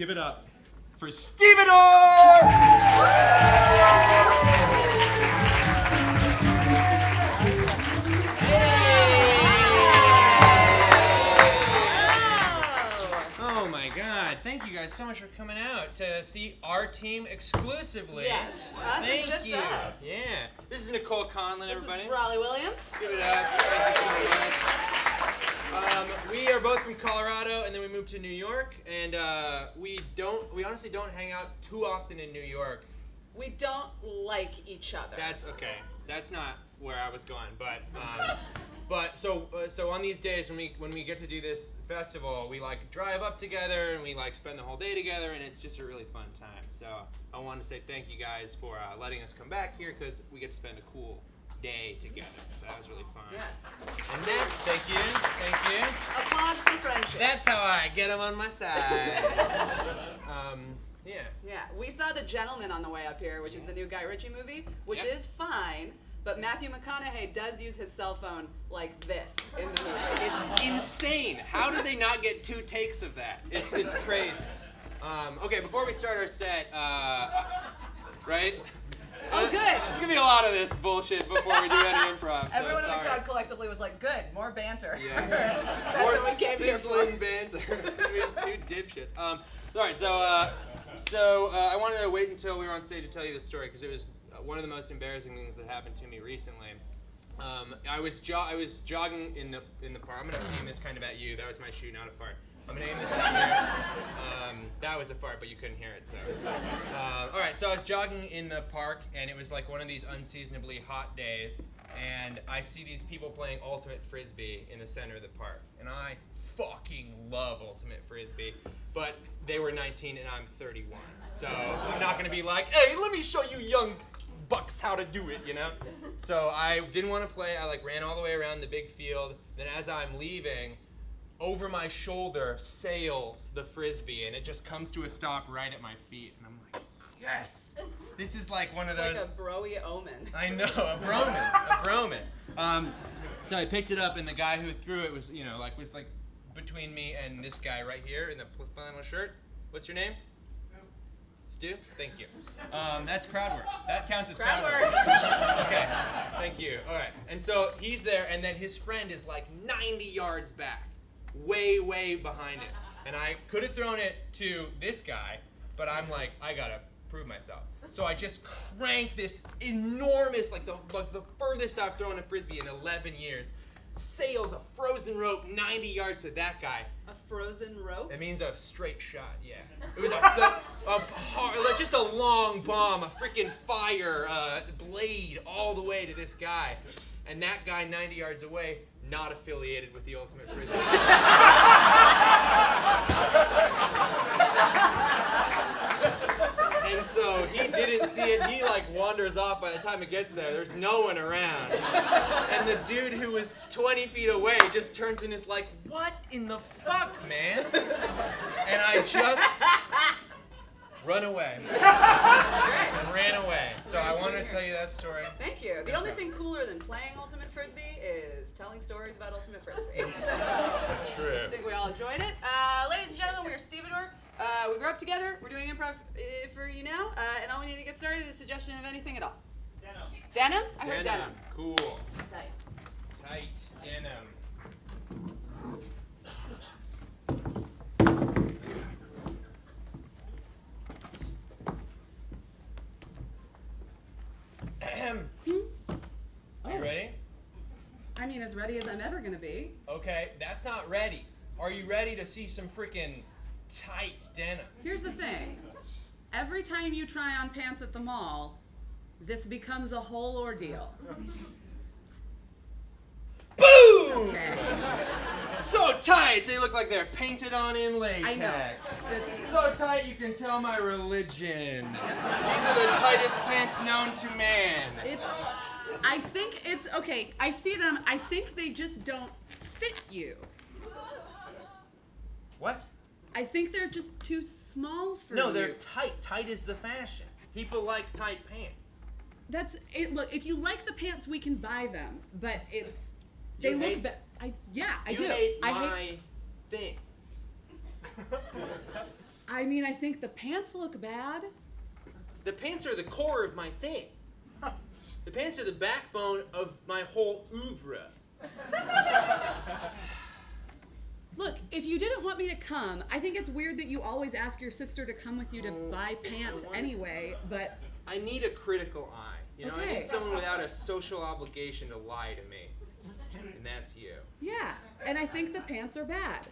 Give it up for Stevedore! Thank you guys so much for coming out to see our team exclusively. Yes, us is just us. Yeah. This is Nicole Conlon, everybody. This is Raleigh Williams. Give it up. Thank you so much. We are both from Colorado, and then we moved to New York, and we honestly don't hang out too often in New York. We don't like each other. That's okay. That's not where I was going, but so on these days when we get to do this festival, we like drive up together and we like spend the whole day together, and it's just a really fun time. So I wanted to say thank you guys for letting us come back here because we get to spend a cool day together. So that was really fun. Yeah. And then thank you. Applause for friendship. That's how I get them on my side. Yeah. Yeah. We saw The Gentleman on the way up here, which is the new Guy Ritchie movie, which is fine. But Matthew McConaughey does use his cell phone like this in the movie. It's insane. How did they not get 2 takes of that? It's crazy. Okay, before we start our set, right? Oh, good. There's gonna be a lot of this bullshit before we do any improv. So Everyone in the sorry. crowd collectively was like, "Good, more banter." Yeah. That's More what we came here for. sizzling banter between 2 dipshits. All right, so I wanted to wait until we were on stage to tell you this story because it was one of the most embarrassing things that happened to me recently. I was jogging in the park. I'm gonna aim this kind of at you. That was my shoe, not a fart. I'm gonna aim this at you. That was a fart, but you couldn't hear it. So, all right. So I was jogging in the park, and it was like one of these unseasonably hot days, and I see these people playing ultimate frisbee in the center of the park, and I fucking love ultimate frisbee, but they were 19 and I'm 31, so I'm not gonna be like, hey, let me show you young bucks how to do it, you know? So I didn't want to play. I like ran all the way around the big field. Then as I'm leaving, over my shoulder sails the frisbee, and it just comes to a stop right at my feet, and I'm like, yes, this is like one of those. Like a broy omen. I know, a broman. So I picked it up, and the guy who threw it was between me and this guy right here in the flannel shirt. What's your name? Stu? Thank you. That's crowd work. That counts as crowd work. Okay, thank you. All right, and so he's there, and then his friend is like 90 yards back, way, way behind him. And I could have thrown it to this guy, but I'm like, I gotta prove myself. So I just crank this enormous, like the furthest I've thrown a frisbee in 11 years. Sails a frozen rope 90 yards to that guy. A frozen rope? It means a straight shot, yeah. It was just a long bomb, a freaking fire blade all the way to this guy. And that guy 90 yards away, not affiliated with the Ultimate Frisbee. And so he didn't see it. He like wanders off by the time it gets there. There's no one around. And the dude who was 20 feet away just turns and is like, what in the fuck, man? And I just run away. I ran away. So I want to tell you that story. Thank you. The only thing cooler than playing Ultimate Frisbee is telling stories about Ultimate Frisbee. True. I think we all enjoyed it. Ladies and gentlemen, we are Stevedore. We grew up together. We're doing improv for you now. And all we need to get started is a suggestion of anything at all. Denim. Denim? I heard denim. Cool. Tight. Tight denim. Are you ready? I mean, as ready as I'm ever going to be. Okay, that's not ready. Are you ready to see some freaking tight denim? Here's the thing. Every time you try on pants at the mall, this becomes a whole ordeal. Boom! Okay. So tight, they look like they're painted on in latex. I know. It's So tight you can tell my religion. These are the tightest pants known to man. I think it's okay. I see them. I think they just don't fit you. What? I think they're just too small for you. No, they're tight. Tight is the fashion. People like tight pants. That's it. Look, if you like the pants, we can buy them. But they You look hate- better. Yeah, I You do. hate I my hate. thing. I mean, I think the pants look bad. The pants are the core of my thing. The pants are the backbone of my whole oeuvre. Look, if you didn't want me to come, I think it's weird that you always ask your sister to come with you to buy pants anyway, but... I need a critical eye. You know, I Okay. need someone without a social obligation to lie to me. And that's you. Yeah, and I think the pants are bad.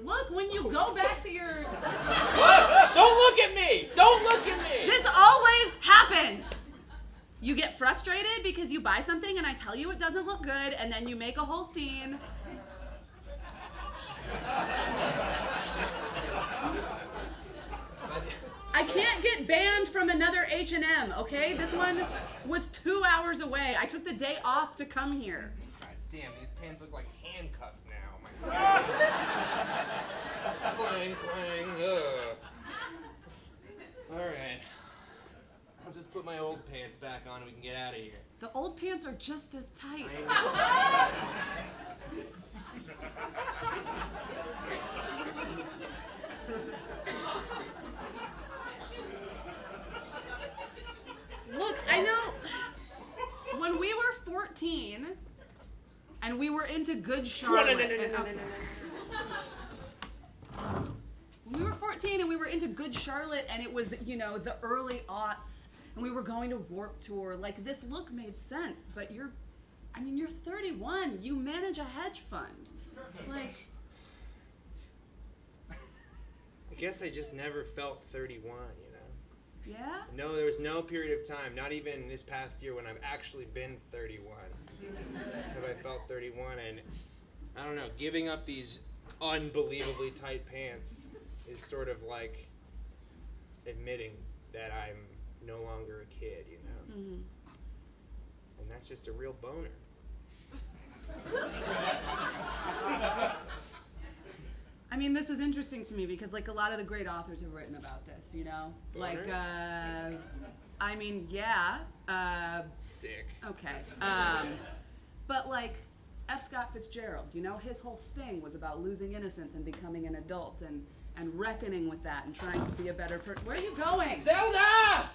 Look, when you go back to your... What? Don't look at me! Don't look at me! This always happens! You get frustrated because you buy something and I tell you it doesn't look good, and then you make a whole scene. I can't get banned from another H&M, okay? This one was 2 hours away. I took the day off to come here. God damn, these pants look like handcuffs now. My God. Clang, clang, ugh. Alright. I'll just put my old pants back on and we can get out of here. The old pants are just as tight. Look, I know when we were 14 and we were into Good Charlotte. When we were 14 and we were into Good Charlotte and it was, you know, the early aughts and we were going to Warped Tour, like this look made sense, but you're 31, you manage a hedge fund. Like, I guess I just never felt 31, you know? yeah? No, there was no period of time, not even this past year when I've actually been 31, have I felt 31, and I don't know, giving up these unbelievably tight pants is sort of like admitting that I'm no longer a kid, you know? Mm-hmm. And that's just a real boner. I mean, this is interesting to me because, like, a lot of the great authors have written about this, you know? Boner? Like, I mean, yeah. Sick. Okay. But, like, F. Scott Fitzgerald, you know, his whole thing was about losing innocence and becoming an adult and reckoning with that and trying to be a better person. Where are you going? Zelda!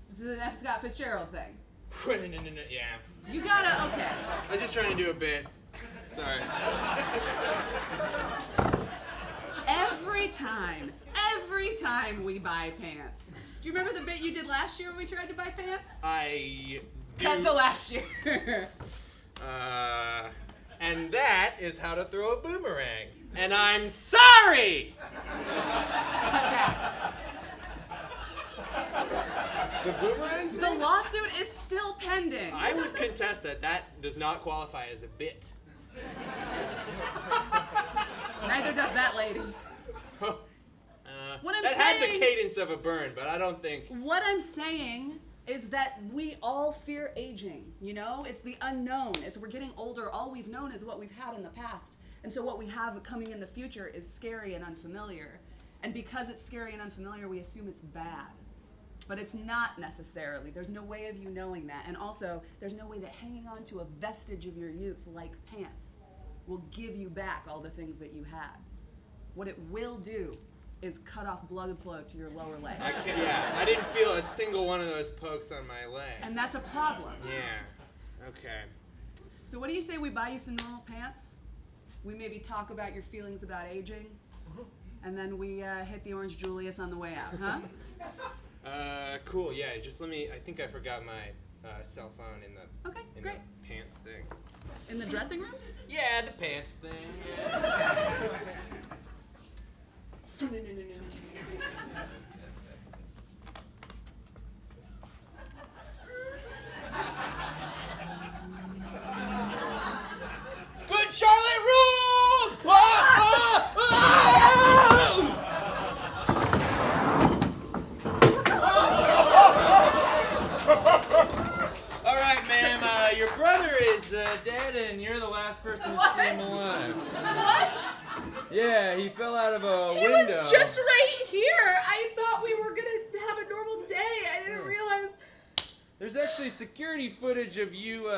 This is an F. Scott Fitzgerald thing. No, yeah. You gotta, okay. I was just trying to do a bit. Sorry. Every time we buy pants. Do you remember the bit you did last year when we tried to buy pants? I do. Cut to last year. And that is how to throw a boomerang. And I'm sorry! The boomerang? The lawsuit is still pending. I would contest that that does not qualify as a bit. Neither does that lady. What I'm that had saying- the cadence of a burn, but I don't think... What I'm saying is that we all fear aging, you know? It's the unknown. We're getting older. All we've known is what we've had in the past. And so what we have coming in the future is scary and unfamiliar. And because it's scary and unfamiliar, we assume it's bad. But it's not necessarily. There's no way of you knowing that. And also, there's no way that hanging on to a vestige of your youth, like pants, will give you back all the things that you had. What it will do is cut off blood flow to your lower legs. I didn't feel a single one of those pokes on my leg. And that's a problem. Yeah, okay. So what do you say we buy you some normal pants? We maybe talk about your feelings about aging, and then we hit the Orange Julius on the way out, huh? Cool, yeah, just let me, I think I forgot my cell phone in the, Okay, in great. the pants thing. In the dressing room? Yeah, the pants thing, yeah. Good Charlotte rules! All right, ma'am, your brother is dead and you're the last person to see him alive. What? Yeah, he fell out of a He window. was just right here. I thought we were gonna have a normal day. I didn't realize. There's actually security footage of you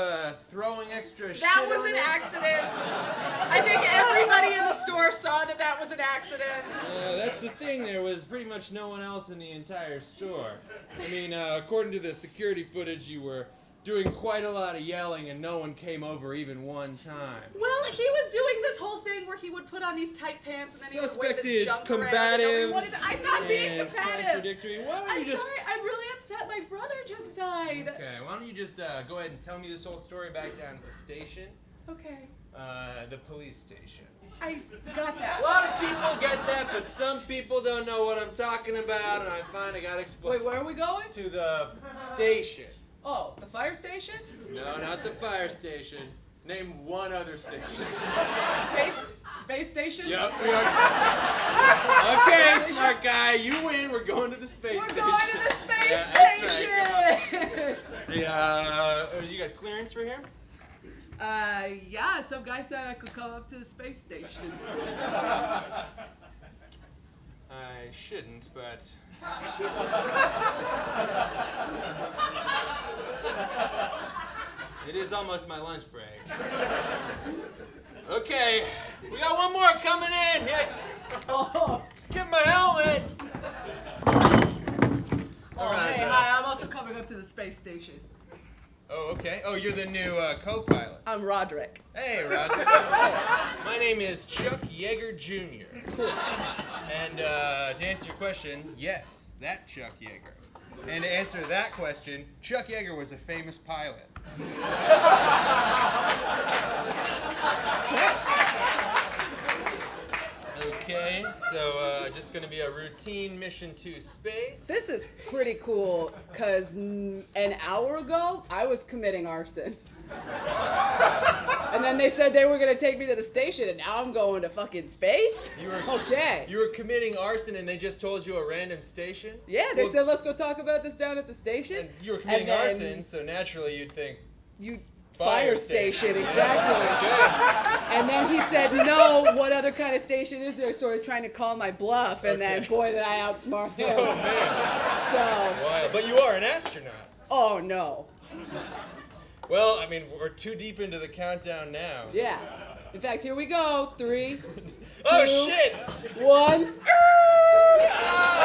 throwing extra shit That was on an it. accident. I think everybody in the store saw that that was an accident. That's the thing, there was pretty much no one else in the entire store. I mean, according to the security footage, you were doing quite a lot of yelling and no one came over even one time. Well, he was doing this whole thing where he would put on these tight pants and then he would Suspect wear this is junk combative. around. I'm not being and combative. contradictory. Why don't I'm you just... sorry. I'm really upset. My brother just died. Okay, why don't you just go ahead and tell me this whole story back down at the station? Okay. The police station. I got that. A lot of people get that, but some people don't know what I'm talking about, and I finally got to explain. Wait, where are we going? To the station. Oh, the fire station? No, not the fire station. Name one other station. Space station? Yep, we are. Okay, smart guy, you win. We're going to the space station. We're going to the space Yeah, that's station! Right, you got clearance for him? Yeah, some guy said I could come up to the space station. I shouldn't, but... It is almost my lunch break. Okay, we got one more coming in. Yeah. Oh, Just get my helmet. hey, hi, I'm also coming up to the space station. Oh, okay. Oh, you're the new co-pilot. I'm Roderick. Hey, Roger. Oh, my name is Chuck Yeager Jr. And to answer your question, yes, that Chuck Yeager. And to answer that question, Chuck Yeager was a famous pilot. Okay, so just gonna be a routine mission to space. This is pretty cool, because an hour ago, I was committing arson. And then they said they were going to take me to the station, and now I'm going to fucking space? Okay. You were committing arson and they just told you a random station? Yeah, they said, let's go talk about this down at the station. And you were committing then arson, so naturally you'd think... Fire station, exactly. And then he said, no, what other kind of station is there? Sort of trying to call my bluff, and then, boy, did I outsmart him. Oh, man. So... Wow. But you are an astronaut. Oh, no. Well, I mean, we're too deep into the countdown now. Yeah. In fact, here we go. 3, 2, Oh, shit! 1.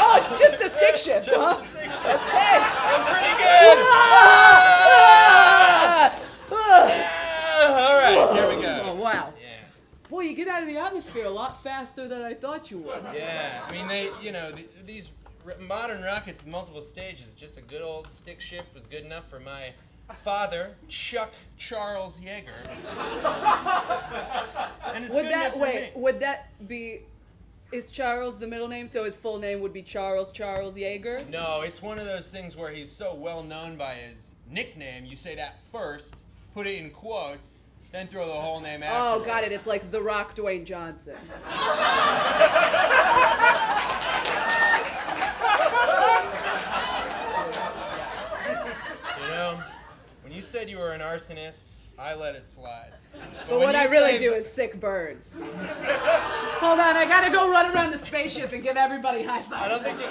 Oh, it's just a stick shift, huh? Just a stick shift. Okay. I'm pretty good! All right, here we go. Oh, wow. Yeah. Boy, you get out of the atmosphere a lot faster than I thought you would. Yeah, I mean, these modern rockets with multiple stages, just a good old stick shift was good enough for my father, Chuck Charles Yeager. And it's good enough for me. Would that be, is Charles the middle name, so his full name would be Charles Yeager? No, it's one of those things where he's so well known by his nickname, you say that first, put it in quotes, then throw the whole name after. Oh, got it. It's like The Rock, Dwayne Johnson. You know, when you said you were an arsonist, I let it slide. But what I really do is sick birds. Hold on, I gotta go run around the spaceship and give everybody high fives. I don't think you...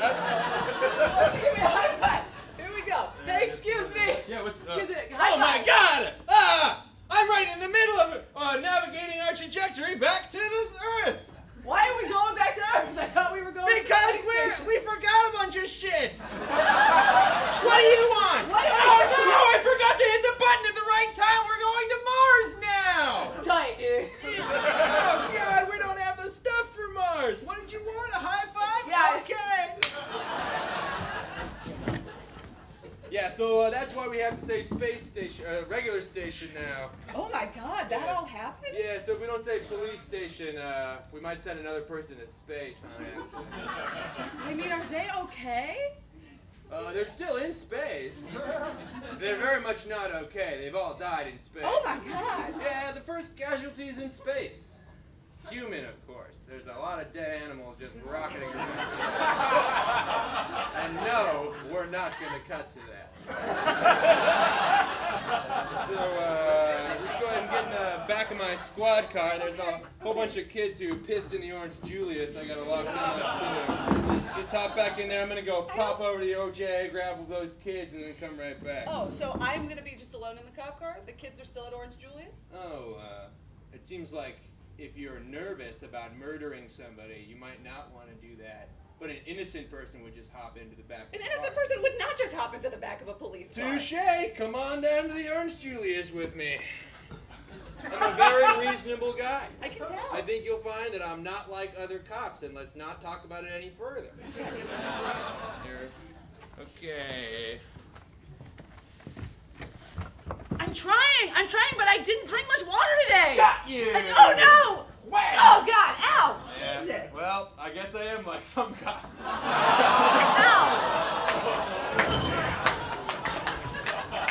Give me a high five. Here we go. Hey, excuse me. Yeah, what's... Excuse me. Oh my God! I'm right in the middle of navigating our trajectory back to this Earth! Why are we going back to Earth? I thought we were going Because we forgot a bunch of shit! What do you want? What do we Oh forget? no, I forgot to hit the button at the right time! We're going to Mars now! Tight, dude. Oh God, we don't have the stuff for Mars! What did you want? A high five? Yeah. Okay! Yeah, so that's why we have to say space station, regular station now. Oh my God, that all happened? Yeah, so if we don't say police station, we might send another person to space on accident. I mean, are they okay? They're still in space. They're very much not okay. They've all died in space. Oh my God. Yeah, the first casualties in space. Human, of course. There's a lot of dead animals just rocketing around. And no, we're not going to cut to that. So, let's go ahead and get in the back of my my squad car. There's a whole bunch of kids who pissed in the Orange Julius. I gotta lock them up too. Just hop back in there. I'm gonna go pop over to the OJ, grab those kids, and then come right back. Oh, so I'm gonna be just alone in the cop car? The kids are still at Orange Julius? Oh, it seems like if you're nervous about murdering somebody, you might not want to do that. But an innocent person would just hop into the back of An the innocent car. person would not just hop into the back of a police car. Touche! Come on down to the Orange Julius with me. I'm a very reasonable guy. I can tell. I think you'll find that I'm not like other cops, and let's not talk about it any further. Here. Okay. I'm trying, but I didn't drink much water today. Got you! Oh no! Wow. Oh God! Ow! Yeah. Jesus. Well, I guess I am like some cops.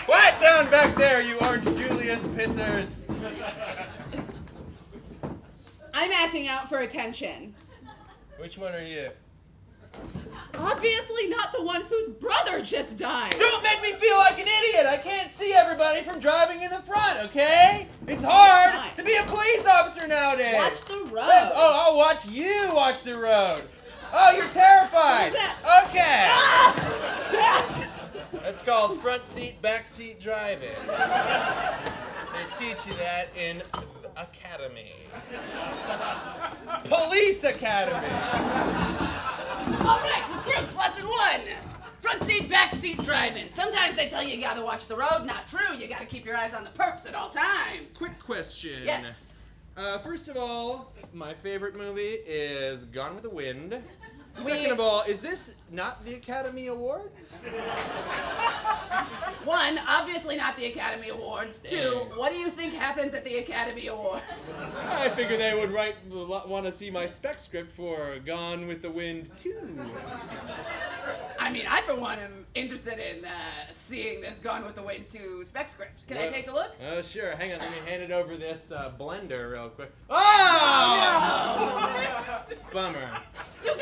Quiet down back there, you Orange Julius pissers. I'm acting out for attention. Which one are you? Obviously not the one whose brother just died. Don't make me feel like an idiot. I can't see everybody from driving in the front, okay? It's hard to be a police officer nowadays. Watch the road. Oh, I'll watch you watch the road. Oh, you're terrified. What's Okay. Ah! That's called front seat, back seat driving. They teach you that in the academy. Police academy. All right, recruits, lesson 1. Front seat, back seat driving. Sometimes they tell you you gotta watch the road. Not true. You gotta keep your eyes on the perps at all times. Quick question. Yes. First of all, my favorite movie is Gone with the Wind. We- Second of all, is this not the Academy Award? 1, obviously not the Academy Awards. 2, what do you think happens at the Academy Awards? I figure they would want to see my spec script for Gone with the Wind 2. I mean, I for one am interested in seeing this Gone with the Wind 2 spec script. Can I take a look? Oh, sure. Hang on. Let me hand it over this blender real quick. Oh! Bummer. You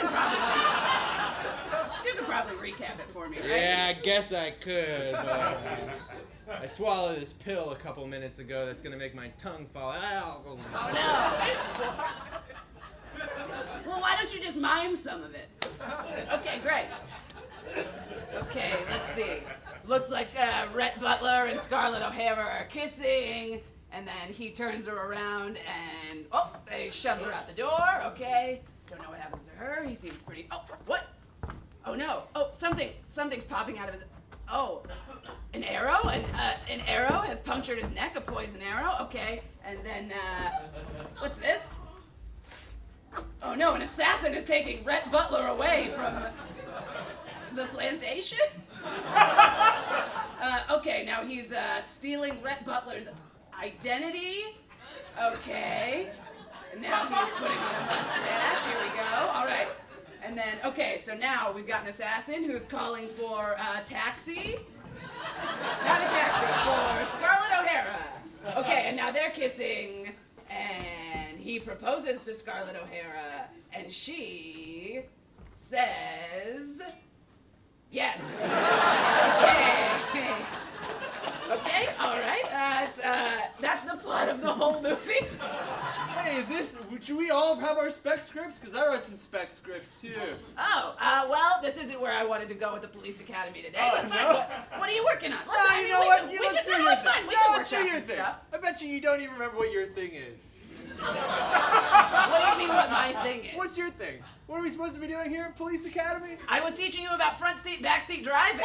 can probably recap it for me, right? Yeah, I guess I could. But I swallowed this pill a couple minutes ago that's going to make my tongue fall out. Oh no. Well, why don't you just mime some of it? Okay, great. Okay, let's see. Looks like Rhett Butler and Scarlett O'Hara are kissing, and then he turns her around and he shoves her out the door. Okay, don't know what happens to her. He seems pretty. Oh, what? Oh no! Oh, something's popping out of his. Oh, an arrow? An arrow has punctured his neck. A poison arrow. Okay, and then what's this? Oh no! An assassin is taking Rhett Butler away from the plantation. Okay, now he's stealing Rhett Butler's identity. Okay, and now he's putting on a mustache. Here we go. All right. And then, okay, so now we've got an assassin who's calling for a taxi. Not a taxi, for Scarlett O'Hara. Okay, and now they're kissing, and he proposes to Scarlett O'Hara, and she says yes. Okay. Okay, all right. That's the plot of the whole movie. Hey, should we all have our spec scripts? Because I wrote some spec scripts too. Oh, well, this isn't where I wanted to go with the police academy today. Oh, but fine. no? What are you working on? No, you know what? Let's do your thing. It's fine. We can No, workshop do your some thing. stuff. I bet you don't even remember what your thing is. What do you mean what my thing is? What's your thing? What are we supposed to be doing here at Police Academy? I was teaching you about front seat, back seat driving.